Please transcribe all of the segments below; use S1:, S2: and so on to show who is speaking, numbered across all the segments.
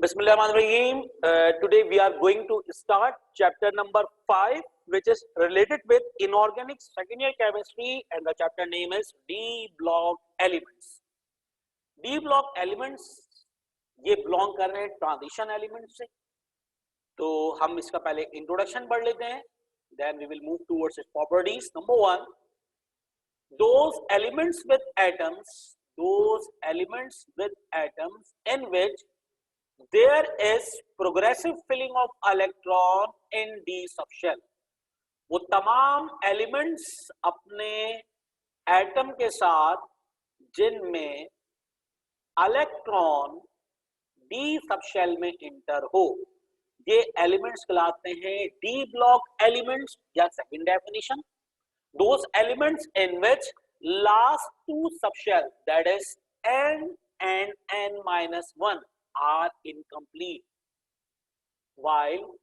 S1: Bismillahirrahmanirrahim. Today we are going to start chapter number 5, which is related with inorganic second year chemistry, and the chapter name is D block elements. D block elements ये belong कर रहे हैं transition elements से, तो हम इसका पहले introduction पढ़ लेते हैं, then we will move towards its properties. Number 1, those elements with atoms in which there is progressive filling of electron in d subshell. वो तमाम एलिमेंट्स अपने एटम के साथ जिनमें इलेक्ट्रॉन डी सबशेल में इंटर हो, ये एलिमेंट्स कहलाते हैं डी ब्लॉक एलिमेंट्स, या second definition, those elements in which last two subshell, that is n and n-1 are incomplete, while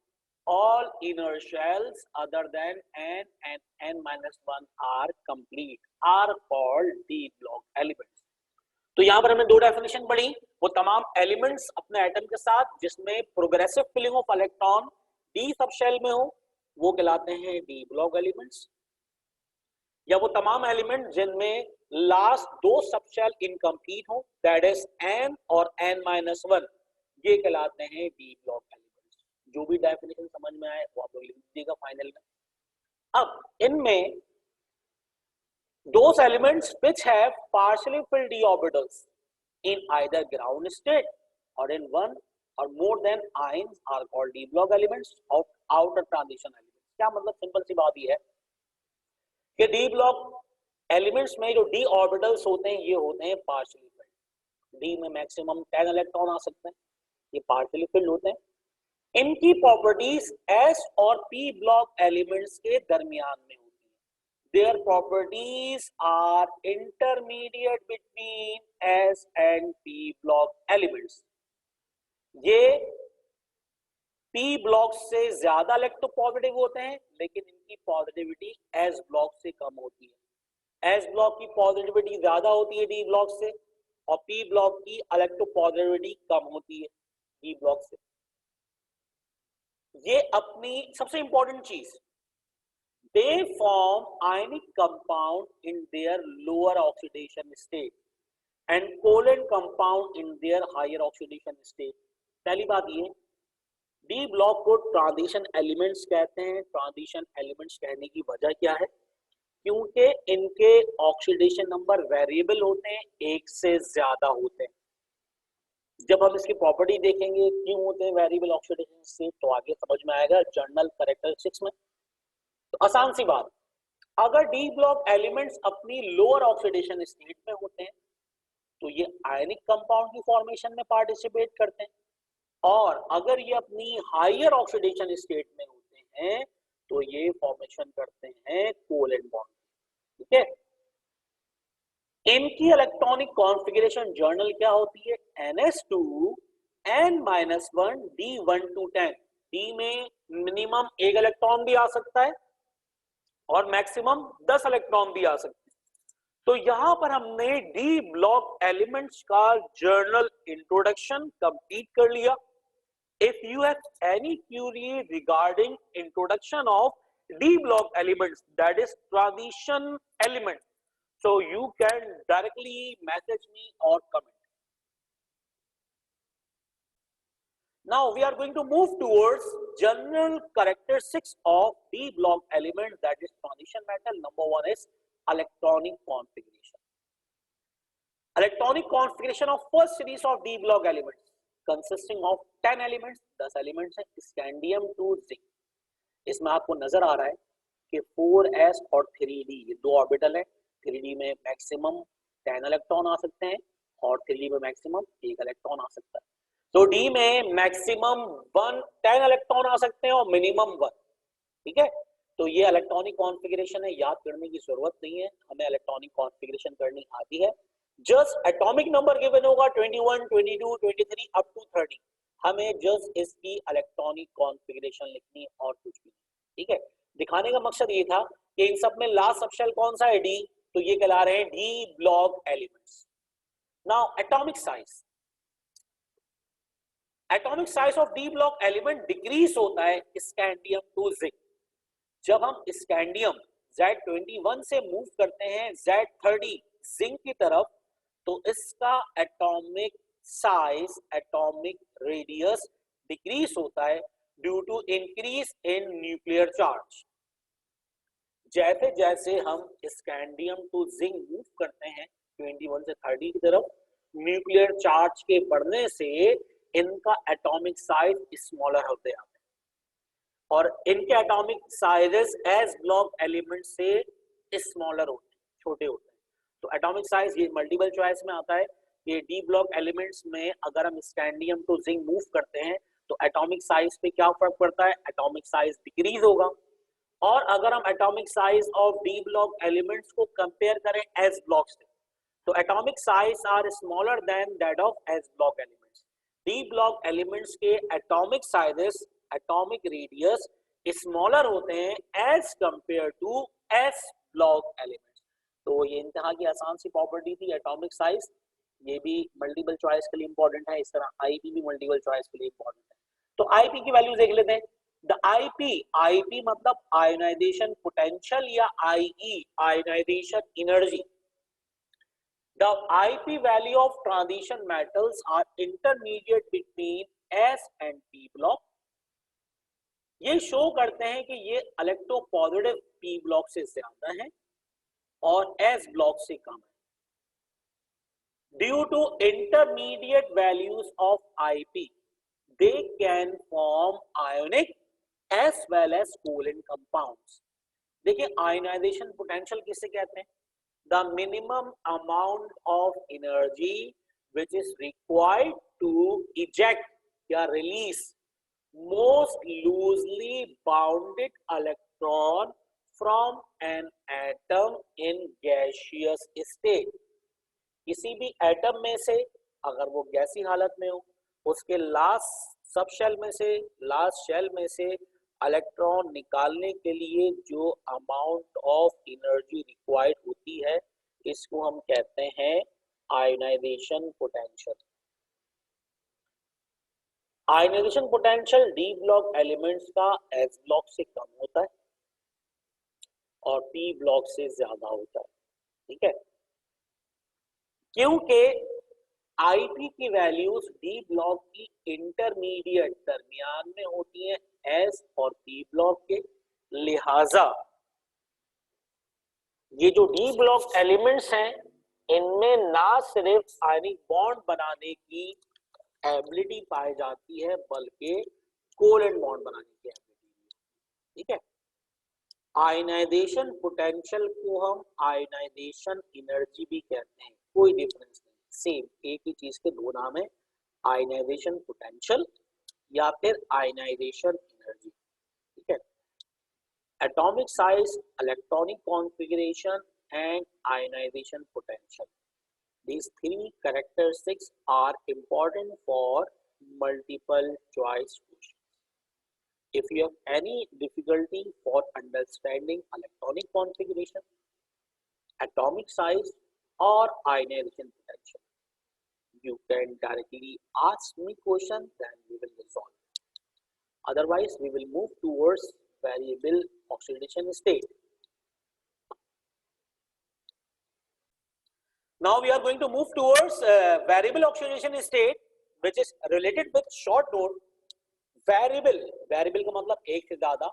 S1: all inner shells other than n and n-1 are complete, are called d block elements. तो यहां पर हमने दो definition पढ़ी, वो तमाम elements अपने atom के साथ जिसमें progressive filling of electron d subshell में हो, वो कहलाते हैं डी ब्लॉक एलिमेंट्स, या वो तमाम एलिमेंट जिनमें लास्ट दो सबशेल इनकम्प्लीट हो, दैट इज n और n-1, ये कहलाते हैं डी ब्लॉक एलिमेंट्स. जो भी डेफिनेशन समझ में आए वो आप लोग लिख दीजिएगा फाइनल में. अब इनमें those elements which have partially filled d orbitals in either ground state or in one or more than ions are called d block elements of outer transition elements. क्या मतलब, सिंपल सी बात ये है कि डी ब्लॉक एलिमेंट्स में जो D orbitals होते हैं ये होते हैं पार्शियली फिल्ड. डी में मैक्सिमम 10 इलेक्ट्रॉन आ सकते हैं, ये पार्शियली फिल्ड होते हैं. इनकी प्रॉपर्टीज एस और पी ब्लॉक एलिमेंट्स के दरमियान में होती है. Their properties are intermediate between s and p block elements. ये पी ब्लॉक से ज्यादा इलेक्ट्रोपॉजिटिव होते हैं, लेकिन इनकी पॉजिटिविटी एस ब्लॉक से कम होती है. एस ब्लॉक की पॉजिटिविटी ज्यादा होती है डी ब्लॉक से, और पी ब्लॉक की इलेक्ट्रोपॉजिटिविटी कम होती है डी ब्लॉक से. ये अपनी सबसे इंपॉर्टेंट चीज, they form ionic compound in their lower oxidation state and covalent compound in their higher oxidation state. पहली बात ये, डी ब्लॉक को ट्रांजिशन एलिमेंट्स कहते हैं. ट्रांजिशन एलिमेंट्स कहने की वजह क्या है? क्योंकि इनके ऑक्सीडेशन नंबर वेरिएबल होते हैं, एक से ज्यादा होते हैं. जब हम इसकी प्रॉपर्टी देखेंगे क्यों होते हैं वेरिएबल ऑक्सीडेशन से, तो आगे समझ में आएगा जर्नल कैरेक्टरिस्टिक्स में. तो आसान सी बात, अगर डी ब्लॉक एलिमेंट्स अपनी लोअर ऑक्सीडेशन स्टेट में होते हैं तो ये आयनिक कंपाउंड की फॉर्मेशन में पार्टिसिपेट करते हैं, और अगर ये अपनी हायर ऑक्सीडेशन स्टेट में होते हैं तो ये फॉर्मेशन करते हैं कोवेलेंट बॉन्ड. ठीक है, इनकी इलेक्ट्रॉनिक कॉन्फ़िगरेशन जर्नल क्या होती है? ns2 n-1 d1-10. डी में मिनिमम 1 इलेक्ट्रॉन भी आ सकता है और मैक्सिमम 10 इलेक्ट्रॉन भी आ सकते हैं. तो यहां पर हमने डी ब्लॉक एलिमेंट्स का जर्नल इंट्रोडक्शन कंप्लीट कर लिया. If you have any query regarding introduction of D block elements, that is transition element, so you can directly message me or comment. Now we are going to move towards general characteristics of D block element, that is transition metal. Number 1 is electronic configuration. Electronic configuration of first series of D block elements consisting of 10 elements, 10 elements है, scandium to zinc. इसमें आपको नजर आ रहा है कि 4s और 3d ये दो ऑर्बिटल है. 3d में मैक्सिमम 10 इलेक्ट्रॉन आ सकते हैं और 3d में मैक्सिमम 1 इलेक्ट्रॉन आ सकता है. तो d में मैक्सिमम 10 इलेक्ट्रॉन आ सकते हैं और मिनिमम 1. ठीक है, तो ये इलेक्ट्रॉनिक कॉन्फ़िगरेशन है, याद करने की जरूरत नहीं है, हमें इलेक्ट्रॉनिक कॉन्फ़िगरेशन करनी आती है. जस्ट एटॉमिक नंबर गिवन होगा 21, 22, 23 अप टू 30, हमें जस्ट इसकी इलेक्ट्रॉनिक कॉन्फ़िगरेशन लिखनी है और कुछ भी. ठीक है, दिखाने का मकसद ये था कि इन सब में लास्ट सबशेल कौन सा है? डी. तो ये कहला रहे हैं D block elements. Now atomic size, atomic size of D block element decrease होता है स्कैंडियम टू जिंक। जब हम स्कैंडियम Z21 से मूव करते हैं Z30 जिंक की तरफ, तो इसका atomic size, atomic radius decrease होता है due to increase in nuclear charge. जैसे जैसे हम स्कैंडियम टू जिंक मूव करते हैं 21 से 30 की तरफ, न्यूक्लियर चार्ज के बढ़ने से इनका एटॉमिक साइज स्मॉलर होते हैं और इनके atomic sizes S block element से स्मॉलर होते हैं, छोटे होते हैं। तो एटॉमिक साइज ये मल्टीपल चॉइस में आता है। ये डी ब्लॉक एलिमेंट्स में अगर हम स्कैंडियम टू जिंक मूव करते हैं तो एटॉमिक साइज पे क्या फर्क पड़ता है, एटॉमिक साइज डिक्रीज होगा। और अगर हम atomic size of D block elements को कंपेयर करें एस ब्लॉक से, तो atomic size are smaller than that of S block elements. D block elements के atomic sizes, atomic radius smaller होते हैं as compare to S block elements. तो ये इंतहा की आसान सी प्रॉपर्टी थी एटॉमिक साइज। ये भी मल्टीपल चॉइस के लिए इंपॉर्टेंट है, इस तरह आईपी भी मल्टीपल चॉइस के लिए इंपॉर्टेंट है। तो आईपी की वैल्यू देख लेते हैं। द आईपी मतलब आयोनाइजेशन पोटेंशियल या IE ionisation energy. The IP value of transition metals are intermediate between S and P block। ये शो करते हैं कि ये इलेक्ट्रोपॉजिटिव P ब्लॉक से ज्यादा है और S ब्लॉक से कम है। Due to intermediate values of IP, they can form ionic as well as covalent compounds। देखिए आयोनाइजेशन पोटेंशियल किसे कहते हैं? The minimum amount of energy which is required to eject या release most loosely bounded electron from an atom in gaseous state। किसी भी atom में से अगर वो गैसी हालत में हो, उसके लास्ट सब शेल में से, लास्ट शेल में से इलेक्ट्रॉन निकालने के लिए जो अमाउंट ऑफ एनर्जी रिक्वायर्ड होती है, इसको हम कहते हैं ionization potential. Ionization potential D block elements का एस ब्लॉक से कम होता है और पी ब्लॉक से ज्यादा होता है। ठीक है, क्योंकि आईपी की वैल्यूज डी ब्लॉक की इंटरमीडिएट दरमियान में होती है एस और पी ब्लॉक के, लिहाजा ये जो डी ब्लॉक एलिमेंट्स हैं इनमें ना सिर्फ आयनिक बॉन्ड बनाने की एबिलिटी पाई जाती है बल्कि कोवेलेंट बॉन्ड बनाने की एबिलिटी। ठीक है, आयनाइजेशन पोटेंशियल को हम आयनाइजेशन एनर्जी भी कहते हैं, कोई डिफरेंस नहीं, सेम एक ही चीज के दो नाम है, आयनाइजेशन पोटेंशियल या फिर आयनाइजेशन एनर्जी। ठीक है, atomic size, electronic configuration and ionization potential, these three characteristics are important for multiple choice questions. If you have any difficulty for understanding electronic configuration, atomic size or ionization potential, you can directly ask me question, then we will resolve. Otherwise we will move towards variable oxidation state. Now we are going to move towards variable oxidation state, which is related with short note variable। variable का मतलब एक से ज्यादा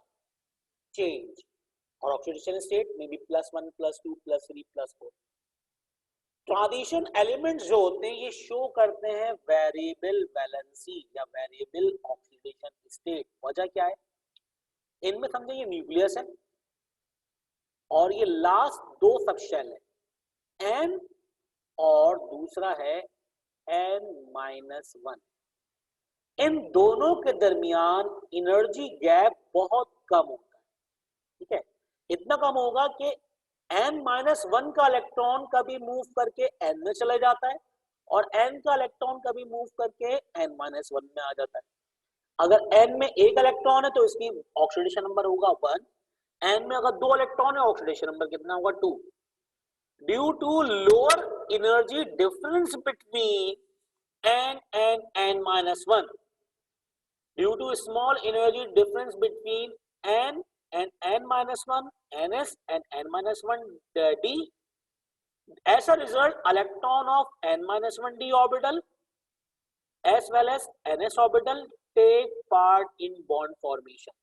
S1: change, और oxidation state में भी +1 +2 +3 +4। Transition elements जो होते हैं ये शो करते हैं वेरिएबल वैलेंसी या वेरिएबल ऑक्सीडेशन स्टेट। वजह क्या है? इनमें समझे ये न्यूक्लियस है और ये लास्ट दो सबशेल है एन और दूसरा है n-1। इन दोनों के दरमियान एनर्जी गैप बहुत कम होता है। ठीक है, इतना कम होगा कि n-1 का इलेक्ट्रॉन कभी मूव करके n में चला जाता है और n का इलेक्ट्रॉन कभी मूव करके n-1 में आ जाता है। अगर n में एक इलेक्ट्रॉन है तो इसकी ऑक्सीडेशन नंबर होगा 1, n में अगर दो इलेक्ट्रॉन है ऑक्सीडेशन नंबर कितना होगा 2। Due to lower energy difference between n and n-1, due to small energy difference between n and n-1, ns and n-1 d. As a result, electron of n-1 d orbital as well as ns orbital take part in bond formation.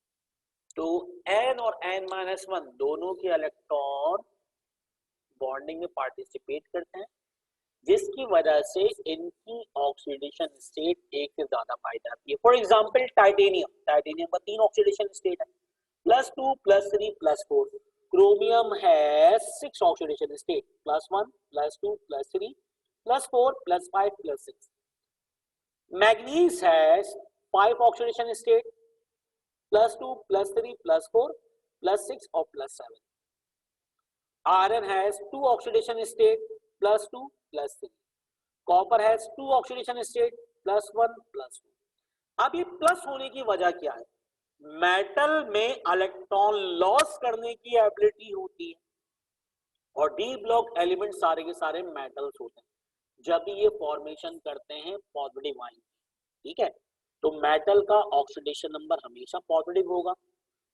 S1: तो n और n-1 दोनों के electron bonding में participate करते हैं, जिसकी वजह से इनकी ऑक्सीडेशन स्टेट एक से ज्यादा पाई जाती है. फॉर एग्जांपल टाइटेनियम का 3 ऑक्सीडेशन स्टेट है, +2 +3 +4. Chromium has 6 oxidation state, +1 +2 +3 +4 +5 +6. Manganese has 5 oxidation state, +2 +3 +4 +6 और +7. Iron has 2 oxidation state, +2 +3. Copper has 2 oxidation state, +1 +2. अब ये प्लस होने की वजह क्या है? मेटल में इलेक्ट्रॉन लॉस करने की एबिलिटी होती है, और डी ब्लॉक एलिमेंट सारे के सारे मेटल्स होते हैं जब भी ये फॉर्मेशन करते हैं पॉजिटिव आयन. ठीक है, तो मेटल का ऑक्सीडेशन नंबर हमेशा पॉजिटिव होगा,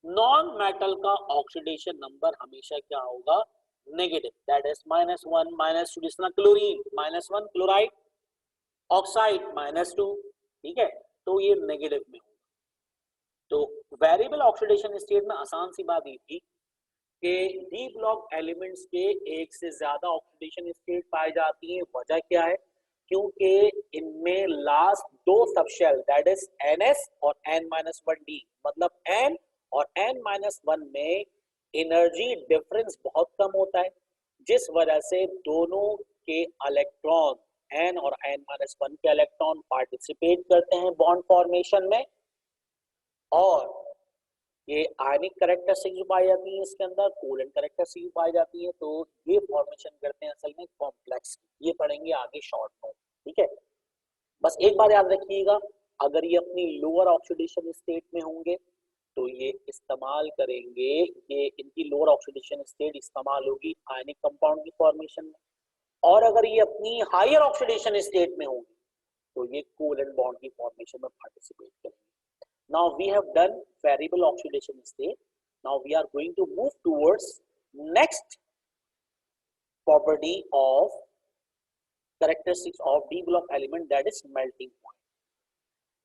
S1: नॉन मेटल का ऑक्सीडेशन नंबर हमेशा क्या होगा? नेगेटिव. That is -1 -2. जिस तरह क्लोरीन -1, क्लोराइड ऑक्साइड -2. ठीक है, तो ये नेगेटिव में होगा. तो वेरिएबल ऑक्सीडेशन स्टेट में आसान सी बात ये थी कि डी ब्लॉक एलिमेंट्स के एक से ज्यादा ऑक्सीडेशन स्टेट पाई जाती है. वजह क्या है? क्योंकि इनमें last 2 subshell that is NS और n-1d, मतलब n और n-1 में एनर्जी डिफरेंस बहुत कम होता है, जिस वजह से दोनों के इलेक्ट्रॉन n और n-1 के इलेक्ट्रॉन पार्टिसिपेट करते हैं बॉन्ड फॉर्मेशन में, और ये आयनिक कैरेक्टरिस्टिक्स जो पाई जाती है इसके अंदर, कोवेलेंट कैरेक्टरिस्टिक्स पाई जाती है. तो ये फॉर्मेशन करते हैं असल में कॉम्प्लेक्स. ये पढ़ेंगे आगे शॉर्ट नोट. ठीक है, बस एक बात याद रखिएगा, अगर ये अपनी लोअर ऑक्सीडेशन स्टेट में होंगे तो ये इस्तेमाल करेंगे, ये इनकी लोअर ऑक्सीडेशन स्टेट इस्तेमाल होगी आयनिक कंपाउंड की फॉर्मेशन में, और अगर ये अपनी हायर ऑक्सीडेशन स्टेट में होंगे तो ये कोवेलेंट बॉन्ड की फॉर्मेशन में पार्टिसिपेट करेंगे. Now we have done variable oxidation state. Now we are going to move towards next property of characteristics of d block element, that is melting point.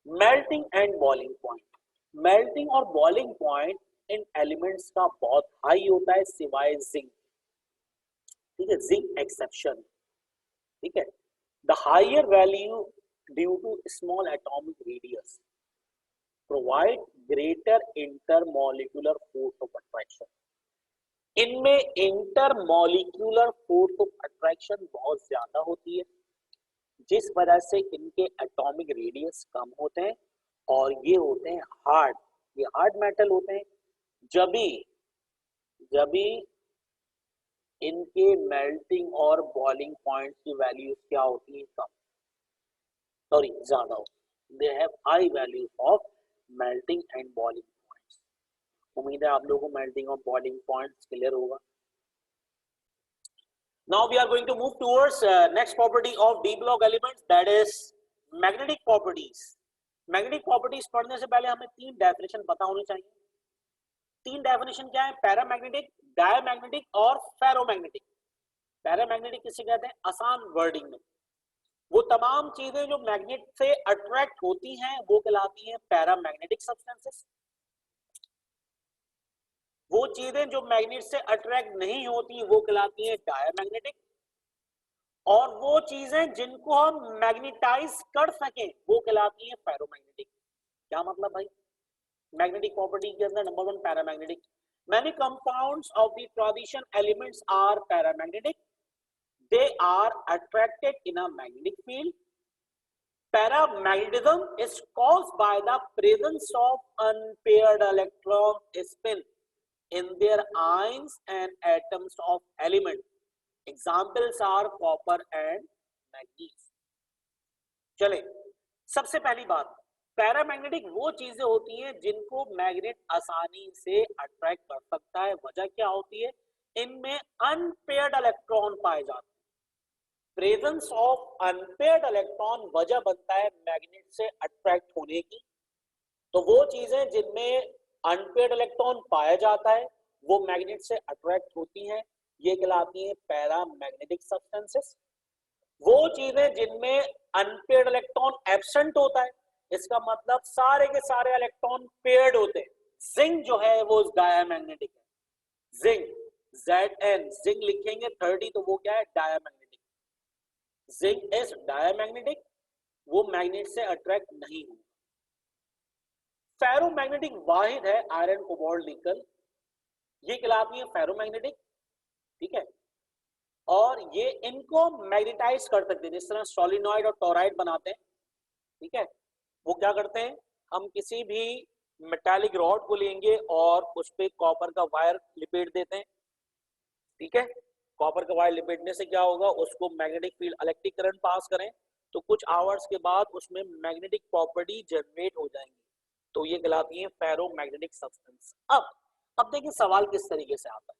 S1: Melting and boiling point. Melting और boiling point इन elements का बहुत high होता है सिवाय zinc. ठीक है, zinc exception. ठीक है, the higher value due to small atomic radius provide greater intermolecular force of attraction. इनमें इंटरमॉलिक्यूलर फोर्स ऑफ अट्रैक्शन बहुत ज्यादा होती है, जिस वजह से इनके एटॉमिक रेडियस कम होते हैं, और ये होते हैं हार्ड. ये हार्ड मेटल होते हैं. जब भी इनके मेल्टिंग और बॉइलिंग पॉइंट की वैल्यूज क्या होती है? कम, सॉरी ज्यादा होती है. They have high values of melting and boiling points. उम्मीद है आप लोगों को मेल्टिंग और बॉइलिंग पॉइंट्स क्लियर होगा. Now we are going to move towards next property of d block elements, that is magnetic properties. Magnetic properties पढ़ने से पहले हमें 3 डेफिनेशन पता होने चाहिए. 3 डेफिनेशन क्या है? पैरामैग्नेटिक, डायमैग्नेटिक और फेरोमैग्नेटिक. पैरामैग्नेटिक किसे कहते हैं? आसान वर्डिंग में वो तमाम चीजें जो मैग्नेट से अट्रैक्ट होती हैं वो कहलाती हैं पैरामैग्नेटिक सब्सटेंसेस. वो चीजें जो मैग्नेट से अट्रैक्ट नहीं होती वो कहलाती हैं डायमैग्नेटिक, और वो चीजें जिनको हम मैग्नेटाइज कर सकें वो कहलाती हैं फेरोमैग्नेटिक. क्या मतलब भाई? मैग्नेटिक प्रॉपर्टी के अंदर number 1 paramagnetic. Many compounds of the transition elements are paramagnetic. They are attracted in a magnetic field. Paramagnetism is caused by the presence of unpaired electron spin in their ions and atoms of element. Examples are copper and manganese. चले, सबसे पहली बात, paramagnetic वो चीजें होती हैं जिनको magnet आसानी से अट्रैक्ट कर सकता है. वजह क्या होती है? इनमें अनपेयर्ड इलेक्ट्रॉन पाए जाते हैं. प्रेजेंस ऑफ अनपेयर्ड इलेक्ट्रॉन वजह बनता है मैग्नेट से अट्रैक्ट होने की. तो वो चीजें जिनमें अनपेयर्ड इलेक्ट्रॉन पाया जाता है वो मैग्नेट से अट्रैक्ट होती हैं, ये कहलाती हैं पैरामैग्नेटिक सब्सटेंसेस। वो चीजें जिनमें अनपेयर्ड इलेक्ट्रॉन एब्सेंट होता है, इसका मतलब सारे के सारे इलेक्ट्रॉन पेयर्ड होते हैं। जिंक जो है वो डायमैग्नेटिक है। जिंक Zn, जिंक लिखेंगे 30 तो वो क्या है, डायमैग्नेटिक। जिंक इज डायमैग्नेटिक, वो मैग्नेट से अट्रैक्ट नहीं होगा। फेरोमैग्नेटिक वाहिद है आयरन कोबाल्ट निकल, ये कहलाती है फेरोमैग्नेटिक, ठीक है। और ये इनको मैग्नेटाइज कर सकते हैं, जिस तरह सोलिनॉइड और टोराइड बनाते हैं, ठीक है। वो क्या करते हैं, हम किसी भी मेटालिक रॉड को लेंगे और उस पर कॉपर का वायर लिपेट देते हैं, ठीक है। कॉपर का वायर लिपेटने से क्या होगा, उसको magnetic field electric current pass करें तो कुछ आवर्स के बाद उसमें मैग्नेटिक प्रॉपर्टी जनरेट हो जाएंगी, तो ये कहलाती है फेरोमैग्नेटिक सब्सटेंस। अब देखिए सवाल किस तरीके से आता है।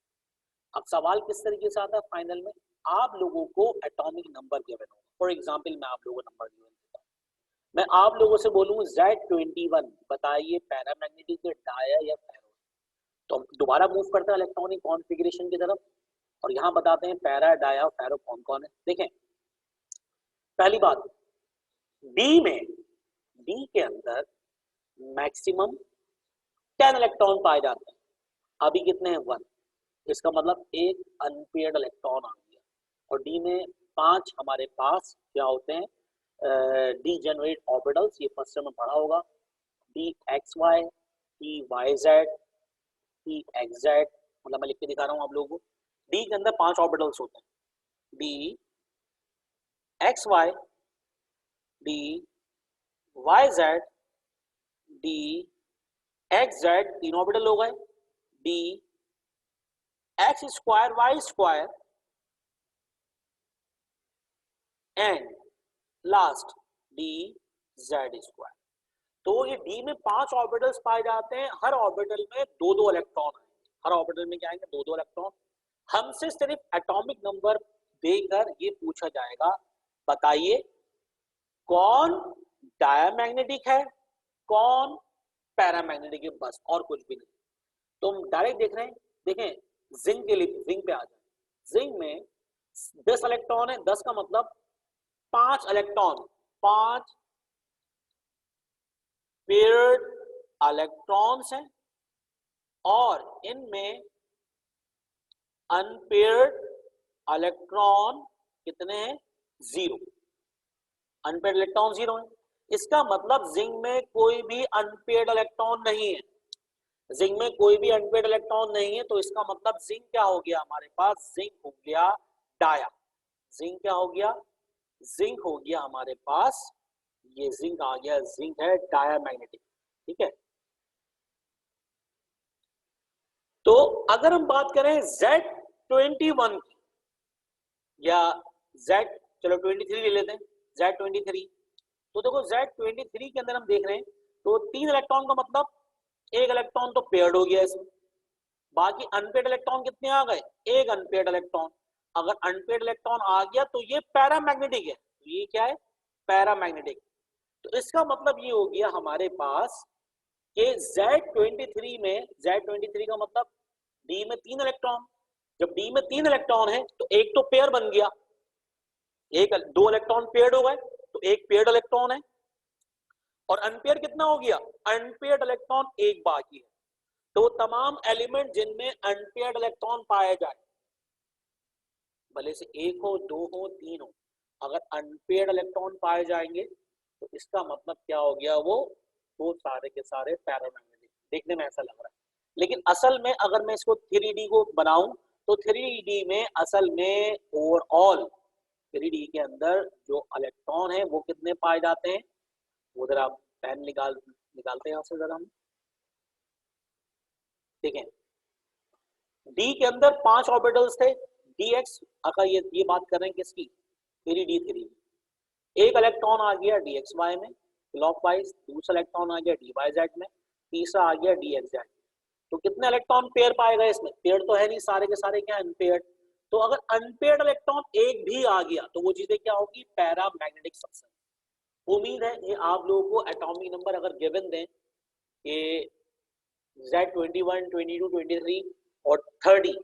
S1: अब सवाल किस तरीके से आता है, फाइनल में आप लोगों को एटॉमिक नंबर गिवन होगा। फॉर एग्जांपल मैं आप लोगों को नंबर गिवन देता हूं, मैं आप लोगों से बोलूंगा Z21 बताइए पैरामैग्नेटिक डाया या फेरो। तो हम दोबारा मूव करते हैं इलेक्ट्रॉनिक कॉन्फ़िगरेशन की तरफ और यहाँ बताते हैं पैरा डाया फेरो कौन कौन है। देखें पहली बात, डी के अंदर मैक्सिमम 10 इलेक्ट्रॉन पाए जाते हैं, अभी कितने हैं 1, इसका मतलब एक अनपेयर्ड इलेक्ट्रॉन आ गया। और डी में 5 हमारे पास क्या होते हैं, डी जनरेट ऑर्बिटल्स, ये फर्स्ट में पढ़ा होगा, d x y, d y z, d x z, मतलब मैं लिख के दिखा रहा हूँ आप लोगों को। डी के अंदर 5 ऑर्बिटल्स होते हैं, d x y, d y z, d x z, 3 orbital हो गए, d x square y square and last d z square. तो ये डी में 5 ऑर्बिटल्स पाए जाते हैं, हर ऑर्बिटल में 2-2 इलेक्ट्रॉन है, हर ऑर्बिटल में क्या आएंगे 2-2 इलेक्ट्रॉन। हमसे सिर्फ एटॉमिक नंबर देकर ये पूछा जाएगा, बताइए कौन डायमैग्नेटिक है कौन पैरामैग्नेटिक है, बस और कुछ भी नहीं। तो हम डायरेक्ट देख रहे हैं, देखें जिंक के लिए, जिंक पे आ जाए। जिंक में 10 इलेक्ट्रॉन है, 10 का मतलब 5 इलेक्ट्रॉन, 5 पेयर्ड इलेक्ट्रॉन्स हैं और इनमें अनपेयर्ड इलेक्ट्रॉन कितने हैं, 0। अनपेयर्ड इलेक्ट्रॉन 0 है, इसका मतलब जिंक में कोई भी अनपेयर्ड इलेक्ट्रॉन नहीं है, जिंक में कोई भी अनपेयर्ड इलेक्ट्रॉन नहीं है। तो इसका मतलब जिंक क्या हो गया हमारे पास, जिंक हो गया डाया। जिंक क्या हो गया, जिंक हो गया हमारे पास, ये जिंक आ गया, जिंक है डायमैग्नेटिक, ठीक है। तो अगर हम बात करें Z21 की या Z, चलो 23 ले लेते हैं, Z23। तो देखो Z23 के अंदर हम देख रहे हैं तो 3 इलेक्ट्रॉन का मतलब एक इलेक्ट्रॉन तो पेयर्ड हो गया इसमें, बाकी अनपेयर्ड इलेक्ट्रॉन कितने आ गए, एक अनपेयर्ड इलेक्ट्रॉन। अगर अनपेयर्ड इलेक्ट्रॉन आ गया तो ये पैरामैग्नेटिक है, तो ये क्या है, पैरामैग्नेटिक। तो इसका मतलब ये हो गया हमारे पास कि Z23 में, Z23 का मतलब डी में 3 इलेक्ट्रॉन, जब डी में 3 इलेक्ट्रॉन है तो एक तो पेयर बन गया, एक 2 इलेक्ट्रॉन पेयर्ड हो गए तो एक पेयर्ड इलेक्ट्रॉन है, और अनपेयर कितना हो गया, अनपेयर्ड इलेक्ट्रॉन एक बाकी है। तो तमाम एलिमेंट जिनमें अनपेयर्ड इलेक्ट्रॉन पाया जाए, भले से 1 हो 2 हो 3 हो, अगर अनपेयर्ड इलेक्ट्रॉन पाए जाएंगे तो इसका मतलब क्या हो गया, वो सारे के सारे पैरामैग्नेटिक। देखने में ऐसा लग रहा है, लेकिन असल में अगर मैं इसको 3D को बनाऊं तो 3D में असल में ओवरऑल 3D के अंदर जो इलेक्ट्रॉन है वो कितने पाए जाते हैं, वो जरा पेन निकालते हैं यहाँ से जरा हम देखें। डी के अंदर 5 ऑर्बिटल्स थे, dx, अगर ये बात कर रहे हैं किसकी, 3D3। एक इलेक्ट्रॉन आ गया dxy में क्लॉकवाइज, दूसरा इलेक्ट्रॉन आ गया dyz में, तीसरा आ गया dxz। तो कितने इलेक्ट्रॉन पेयर पाए गए इसमें, पेयर तो है नहीं, सारे के सारे क्या अनपेयर्ड। तो अगर अनपेयर्ड इलेक्ट्रॉन एक भी आ गया तो वो चीजें क्या होगी, पैरामैग्नेटिक सब्सटेंस। उम्मीद है ये आप लोगों को एटॉमिक नंबर अगर गिवन दें ये Z21, 22, 23 और 30,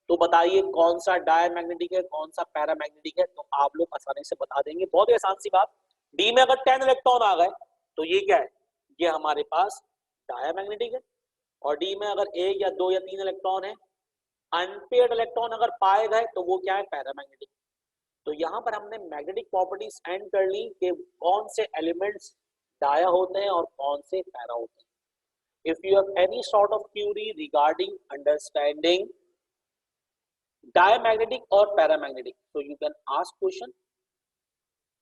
S1: तो बताइए कौन सा डायमैग्नेटिक है, कौन सा पैरामैग्नेटिक है, तो आप लोग आसानी से बता देंगे। बहुत ही आसान सी बात। डी में अगर 10 इलेक्ट्रॉन आ गए तो ये क्या है, ये हमारे पास डायमैग्नेटिक है। और डी में अगर 1 या 2 या 3 इलेक्ट्रॉन है, अनपेयर्ड इलेक्ट्रॉन अगर पाए गए तो वो क्या है, पैरामैग्नेटिक। तो यहाँ पर हमने मैग्नेटिक प्रॉपर्टीज एंड कर ली कि कौन से एलिमेंट्स डाया होते हैं और कौन से पैरा होते हैं। If you have any sort of query regarding understanding diamagnetic or paramagnetic, so you can ask question,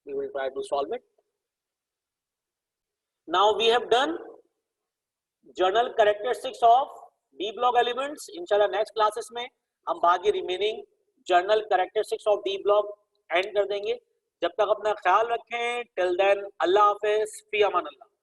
S1: we will try to solve it. Now we have done general characteristics of d block elements. inshallah next classes में हम बाकी remaining general characteristics of d block end कर देंगे। जब तक अपना ख्याल रखें, till then अल्लाह हाफिज, फी अमान अल्लाह।